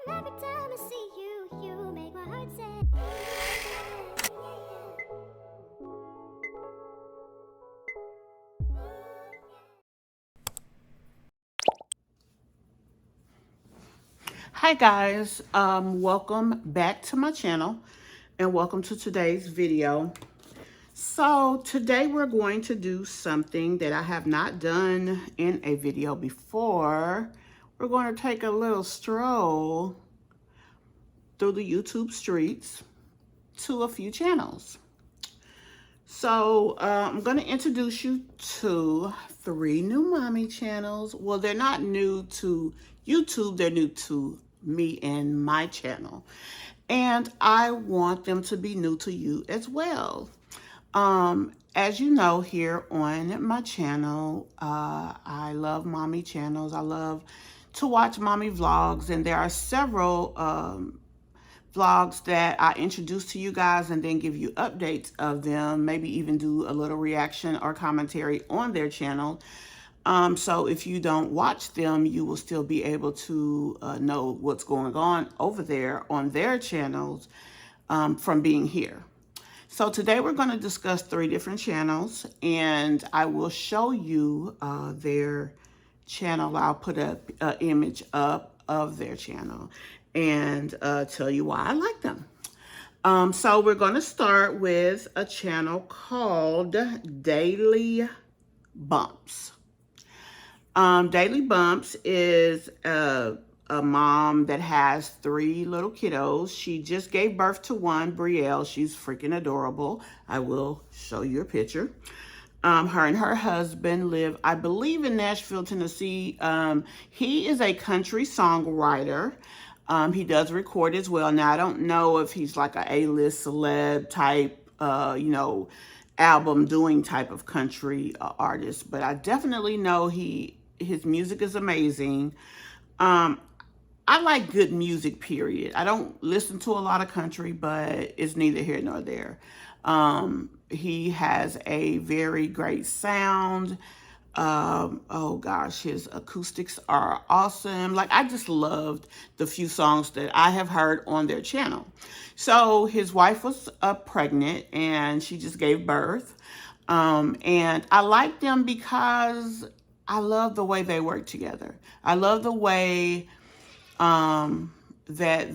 Every time I see you, you make my heart say. Hi guys, welcome back to my channel and welcome to today's video. So today we're going to do something that I have not done in a video before. We're going to take a little stroll through the YouTube streets to a few channels. So I'm going to introduce you to 3 new mommy channels. Well, they're not new to YouTube, they're new to me and my channel. And I want them to be new to you as well. As you know, here on my channel, I love mommy channels. I love to watch mommy vlogs, and there are several vlogs that I introduce to you guys and then give you updates of them, maybe even do a little reaction or commentary on their channel. So if you don't watch them, you will still be able to know what's going on over there on their channels from being here. So today we're going to discuss 3 different channels, and I will show you their channel. I'll put an image up of their channel and tell you why I like them. So we're going to start with a channel called Daily Bumps. Daily Bumps is a mom that has 3 little kiddos. She just gave birth to one, Brielle. She's freaking adorable. I will show you a picture. Her and her husband live, I believe, in Nashville, Tennessee. He is a country songwriter. He does record as well. Now, I don't know if he's like a A-list celeb type, album doing type of country artist, but I definitely know his music is amazing. I like good music, period. I don't listen to a lot of country, but it's neither here nor there. He has a very great sound. Oh gosh, his acoustics are awesome. Like, I just loved the few songs that I have heard on their channel. So his wife was pregnant and she just gave birth. And I like them because I love the way they work together. I love the way that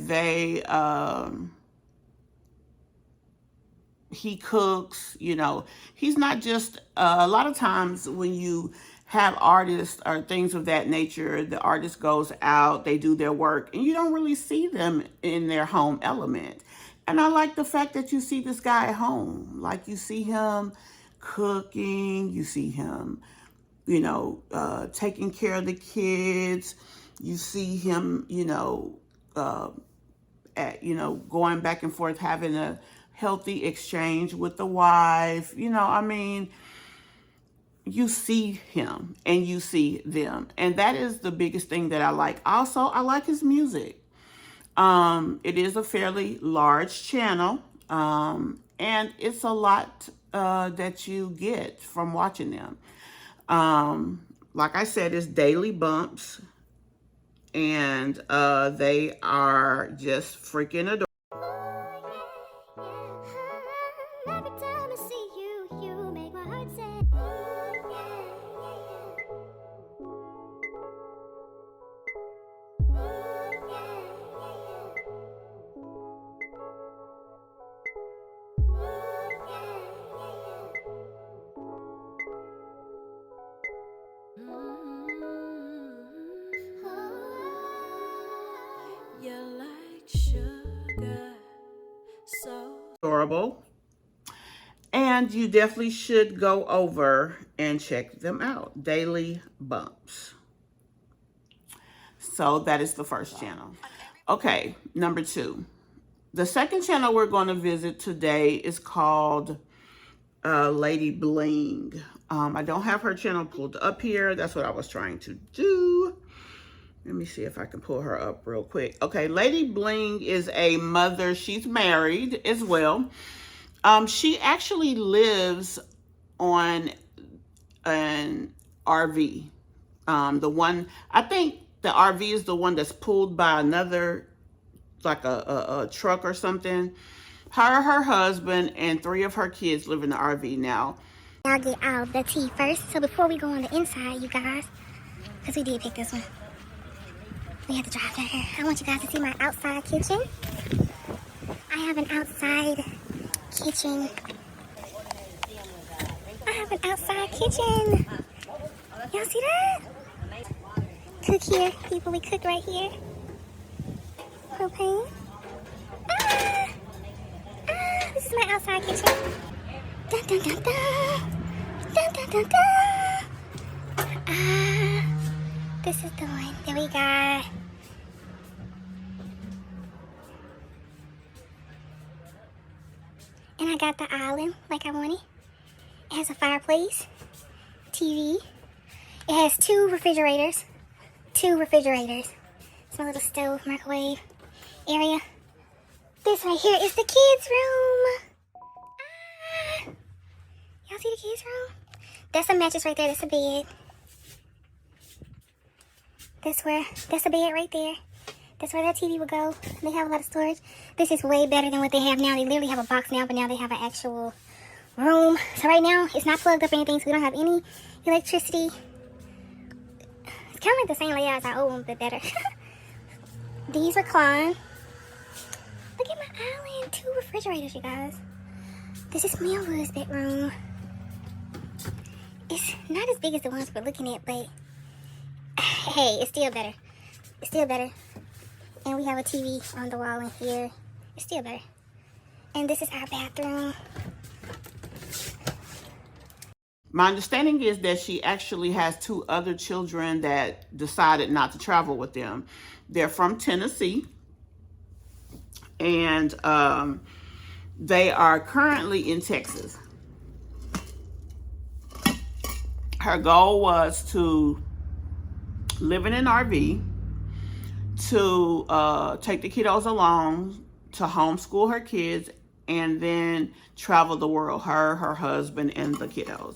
he cooks. He's not just a lot of times when you have artists or things of that nature, the artist goes out, they do their work, and you don't really see them in their home element. And I like the fact that you see this guy at home. Like, you see him cooking, you see him taking care of the kids. You see him, going back and forth, having a healthy exchange with the wife. You see him and you see them. And that is the biggest thing that I like. Also, I like his music. It is a fairly large channel, and it's a lot that you get from watching them. Like I said, it's Daily Bumps, and they are just freaking adorable. Every time I see you, you make my heart say. You're like sugar, so Adorable. And you definitely should go over and check them out. Daily Bumps. So that is the first channel. Okay, number 2. The second channel we're going to visit today is called Lady Bling. I don't have her channel pulled up here. That's what I was trying to do. Let me see if I can pull her up real quick. Okay, Lady Bling is a mother. She's married as well. She actually lives on an RV. The one, I think the RV is the one that's pulled by another like a truck or something. Her husband, and 3 of her kids live in the RV now. I'll get out the tea first. So before we go on the inside, you guys, because we did pick this one, we have to drive down here. I want you guys to see my outside kitchen. I have an outside kitchen. I have an outside kitchen. Y'all see that? Cook here, people. We cook right here. Propane. This is my outside kitchen. Dun dun dun dun. Dun dun dun dun. This is the one that we got. And I got the island like I wanted. It has a fireplace, TV. It has 2 refrigerators. 2 refrigerators. It's my little stove, microwave area. This right here is the kids' room. Y'all see the kids' room? That's a mattress right there. That's a bed. That's a bed right there. That's where that TV would go. They have a lot of storage. This is way better than what they have now. They literally have a box now, but now they have an actual room. So right now, it's not plugged up or anything, so we don't have any electricity. It's kind of like the same layout as our old one, but better. These recline. Look at my island. 2 refrigerators, you guys. This is Millwood's bedroom. It's not as big as the ones we're looking at, but hey, it's still better. It's still better. And we have a TV on the wall in here. It's still better. And this is our bathroom. My understanding is that she actually has 2 other children that decided not to travel with them. They're from Tennessee. And they are currently in Texas. Her goal was to live in an RV, to take the kiddos along, to homeschool her kids, and then travel the world, her husband, and the kiddos.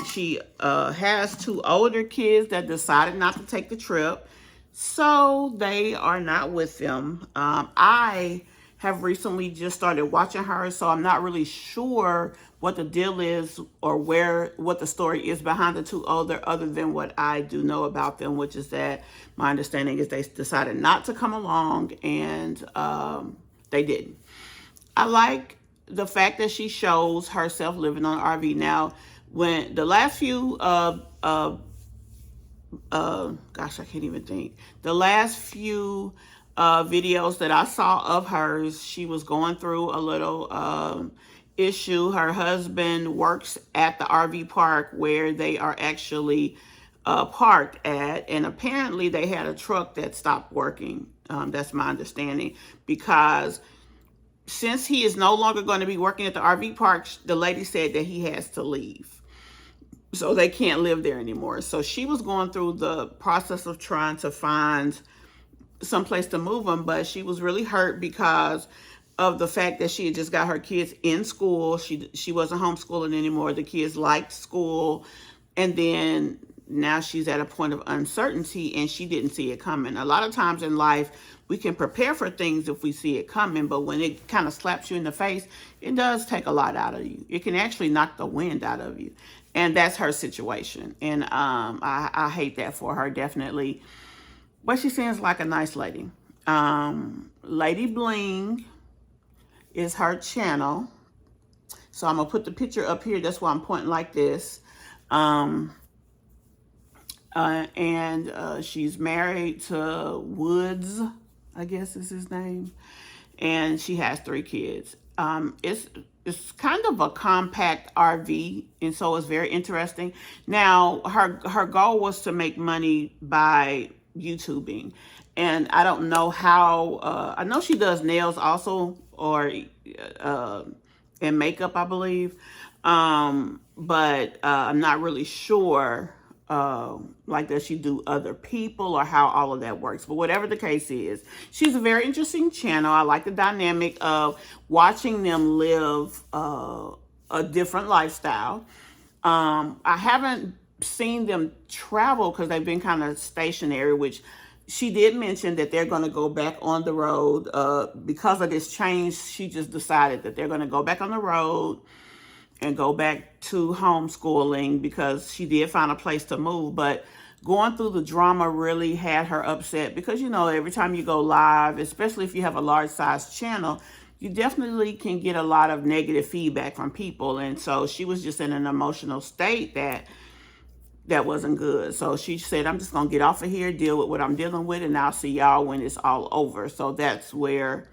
She has 2 older kids that decided not to take the trip, so they are not with them. I have recently just started watching her, so I'm not really sure what the deal is or what the story is behind the 2 older, other than what I do know about them, which is that my understanding is they decided not to come along, and they didn't. I like the fact that she shows herself living on an RV. Now, when the last few gosh, I can't even think. The last few videos that I saw of hers, she was going through a little issue. Her husband works at the RV park where they are actually parked at, and apparently they had a truck that stopped working. That's my understanding, because since he is no longer going to be working at the RV park, the lady said that he has to leave. So they can't live there anymore. So she was going through the process of trying to find someplace to move them, but she was really hurt because of the fact that she had just got her kids in school. She wasn't homeschooling anymore. The kids liked school. And then now she's at a point of uncertainty, and she didn't see it coming. A lot of times in life, we can prepare for things if we see it coming, but when it kind of slaps you in the face, it does take a lot out of you. It can actually knock the wind out of you. And that's her situation. And I hate that for her, definitely. But she seems like a nice lady. Lady Bling is her channel. So I'm going to put the picture up here. That's why I'm pointing like this. She's married to Woods, I guess is his name. And she has 3 kids. It's kind of a compact RV, and so it's very interesting. Now, her goal was to make money by YouTubing, and I don't know how. I know she does nails also, or and makeup, I believe, but I'm not really sure. Like, does she do other people, or how all of that works? But whatever the case is, she's a very interesting channel. I like the dynamic of watching them live a different lifestyle. I haven't seen them travel because they've been kind of stationary, which she did mention that they're going to go back on the road. Because of this change, she just decided that they're going to go back on the road and go back to homeschooling because she did find a place to move. But going through the drama really had her upset because, every time you go live, especially if you have a large size channel, you definitely can get a lot of negative feedback from people. And so she was just in an emotional state that wasn't good. So she said, I'm just going to get off of here, deal with what I'm dealing with, and I'll see y'all when it's all over. So that's where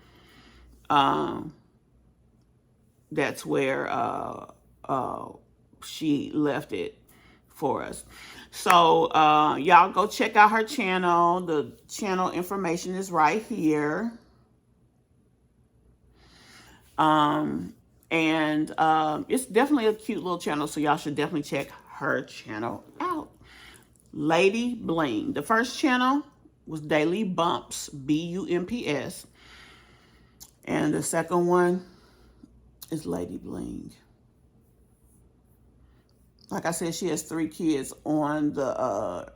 she left it for us. So y'all go check out her channel. The channel information is right here. It's definitely a cute little channel, so y'all should definitely check her channel out. Lady Bling. The first channel was Daily Bumps, BUMPS. And the second one is Lady Bling. Like I said, she has 3 kids on the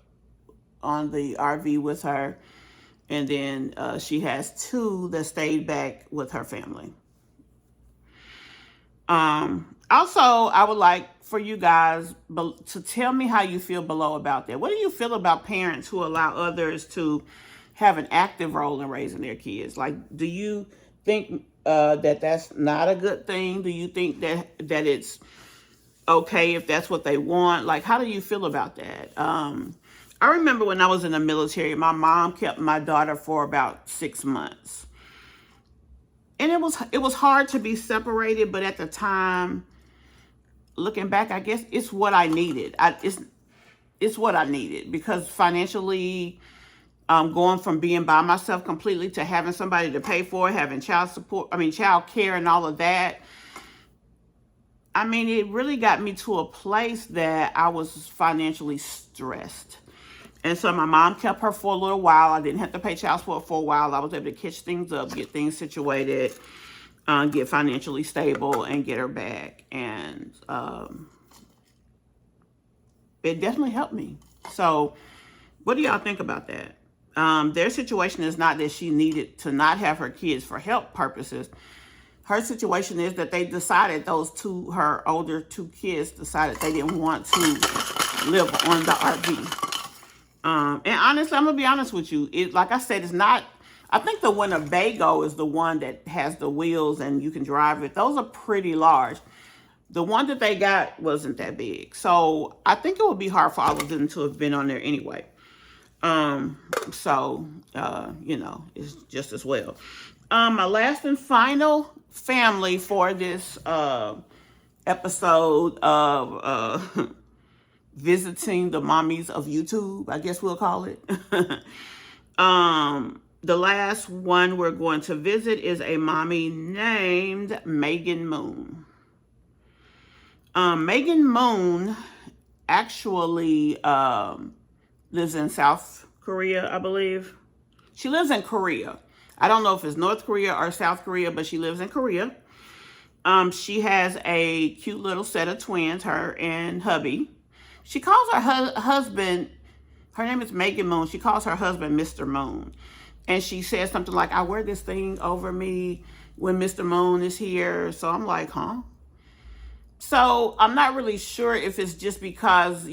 RV with her. And then she has 2 that stayed back with her family. Also, I would like for you guys to tell me how you feel below about that. What do you feel about parents who allow others to have an active role in raising their kids? Like, do you think that that's not a good thing? Do you think that it's okay if that's what they want? Like, how do you feel about that? I remember when I was in the military, my mom kept my daughter for about 6 months. And it was hard to be separated, but at the time, looking back, I guess it's what I needed. It's what I needed because financially, going from being by myself completely to having somebody to pay for, having child care and all of that. It really got me to a place that I was financially stressed. And so my mom kept her for a little while. I didn't have to pay child support for a while. I was able to catch things up, get things situated, get financially stable, and get her back. And it definitely helped me. So what do y'all think about that? Their situation is not that she needed to not have her kids for health purposes. Her situation is that they decided, her older 2 kids decided they didn't want to live on the RV. And honestly, I'm going to be honest with you. Like I said, it's not, I think the Winnebago is the one that has the wheels and you can drive it. Those are pretty large. The one that they got wasn't that big. So I think it would be hard for all of them to have been on there anyway. It's just as well. My last and final family for this episode of visiting the mommies of YouTube, I guess we'll call it. The last one we're going to visit is a mommy named Megan Moon. Megan Moon actually lives in South Korea, I believe. She lives in Korea. I don't know if it's North Korea or South Korea, but she lives in Korea. She has a cute little set of twins, her and hubby. She calls her husband, her name is Megan Moon. She calls her husband Mr. Moon. And she says something like, I wear this thing over me when Mr. Moon is here. So I'm like, huh? So I'm not really sure if it's just because,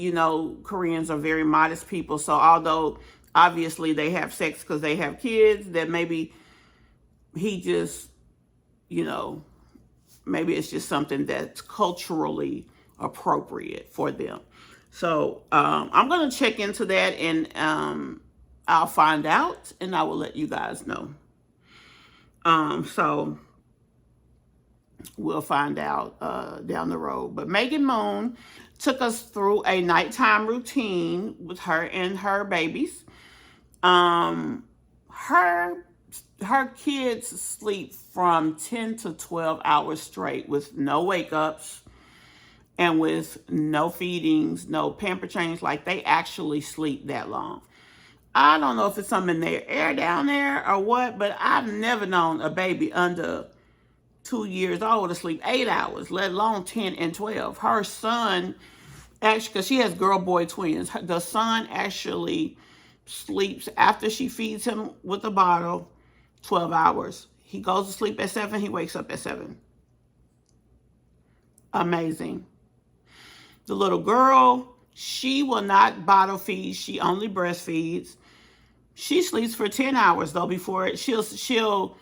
Koreans are very modest people. So although obviously they have sex because they have kids, that maybe he just, maybe it's just something that's culturally appropriate for them. So I'm going to check into that and I'll find out and I will let you guys know. So we'll find out down the road. But Megan Moon took us through a nighttime routine with her and her babies. Her kids sleep from 10 to 12 hours straight with no wake-ups and with no feedings, no pamper change. Like, they actually sleep that long. I don't know if it's something in their air down there or what, but I've never known a baby under 2 years old to sleep 8 hours, let alone 10 and 12. Her son, actually, because she has girl-boy twins, the son actually sleeps after she feeds him with the bottle 12 hours. He goes to sleep at 7. He wakes up at 7. Amazing. The little girl, she will not bottle feed. She only breastfeeds. She sleeps for 10 hours though before it. She'll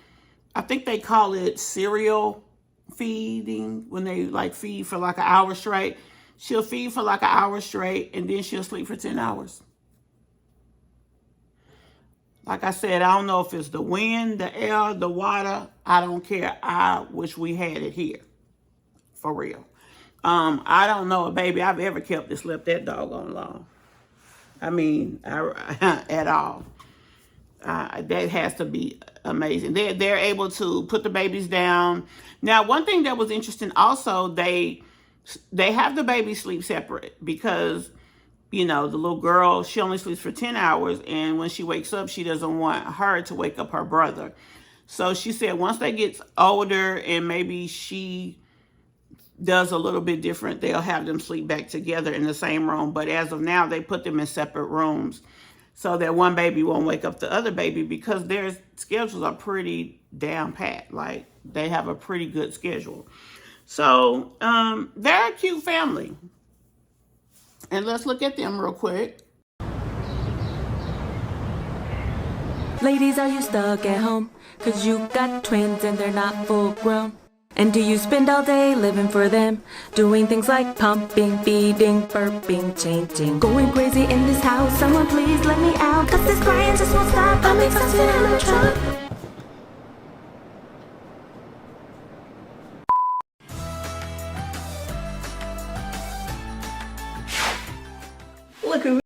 I think they call it cereal feeding when they like feed for like an hour straight. She'll feed for like an hour straight and then she'll sleep for 10 hours. Like I said, I don't know if it's the wind, the air, the water. I don't care. I wish we had it here. For real. I don't know a baby I've ever kept that slept that doggone long. I mean, at all. That has to be amazing. They're able to put the babies down. Now, one thing that was interesting also, they have the baby sleep separate because, you know, the little girl, she only sleeps for 10 hours. And when she wakes up, she doesn't want her to wake up her brother. So she said once they get older and maybe she does a little bit different, they'll have them sleep back together in the same room. But as of now, they put them in separate rooms so that one baby won't wake up the other baby because their schedules are pretty down pat. Like, they have a pretty good schedule. So, they're a cute family. And let's look at them real quick. Ladies, are you stuck at home? 'Cause you got twins and they're not full grown. And do you spend all day living for them? Doing things like pumping, feeding, burping, changing. Going crazy in this house, someone please let me out. 'Cause this crying just won't stop, I'm exhausted and I'm in trouble. Look who.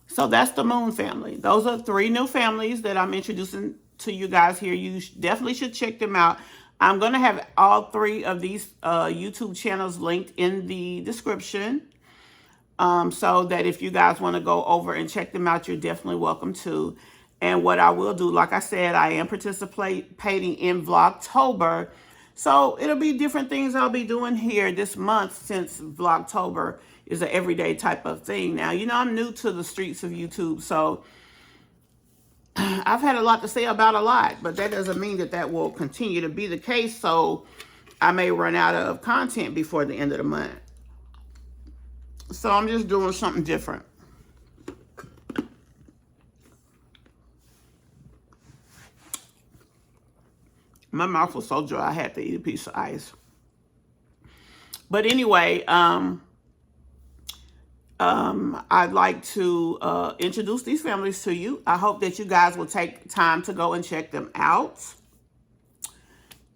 So that's the Moon family. Those are 3 new families that I'm introducing to you guys here. You definitely should check them out. I'm going to have all 3 of these YouTube channels linked in the description. So that if you guys want to go over and check them out, you're definitely welcome to. And what I will do, like I said, I am participating in Vlogtober. So it'll be different things I'll be doing here this month since Vlogtober is an everyday type of thing. Now, you know, I'm new to the streets of YouTube, so I've had a lot to say about a lot, but that doesn't mean that that will continue to be the case. So I may run out of content before the end of the month. So I'm just doing something different. My mouth was so dry, I had to eat a piece of ice. But anyway, I'd like to introduce these families to you. I hope that you guys will take time to go and check them out.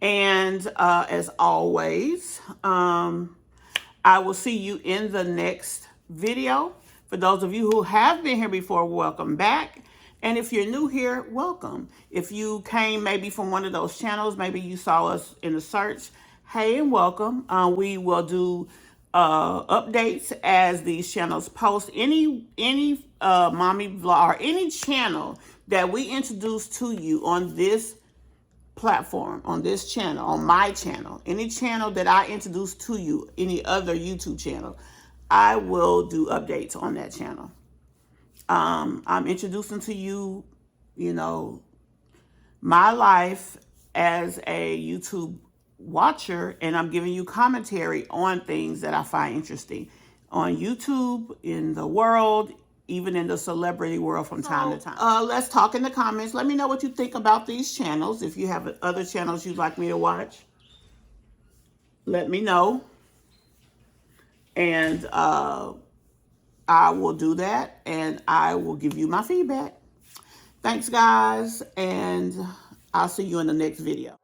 And as always, I will see you in the next video. For those of you who have been here before, welcome back. And if you're new here, welcome. If you came maybe from one of those channels, maybe you saw us in the search, hey and welcome. We will do updates as these channels post. Any mommy vlog or any channel that we introduce to you on this platform, on this channel, on my channel, any channel that I introduce to you, any other YouTube channel, I will do updates on that channel. I'm introducing to you, you know, my life as a YouTube watcher, and I'm giving you commentary on things that I find interesting on YouTube, in the world, even in the celebrity world from time to time. Let's talk in the comments. Let me know what you think about these channels. If you have other channels you'd like me to watch, let me know. And I will do that, and I will give you my feedback. Thanks, guys, and I'll see you in the next video.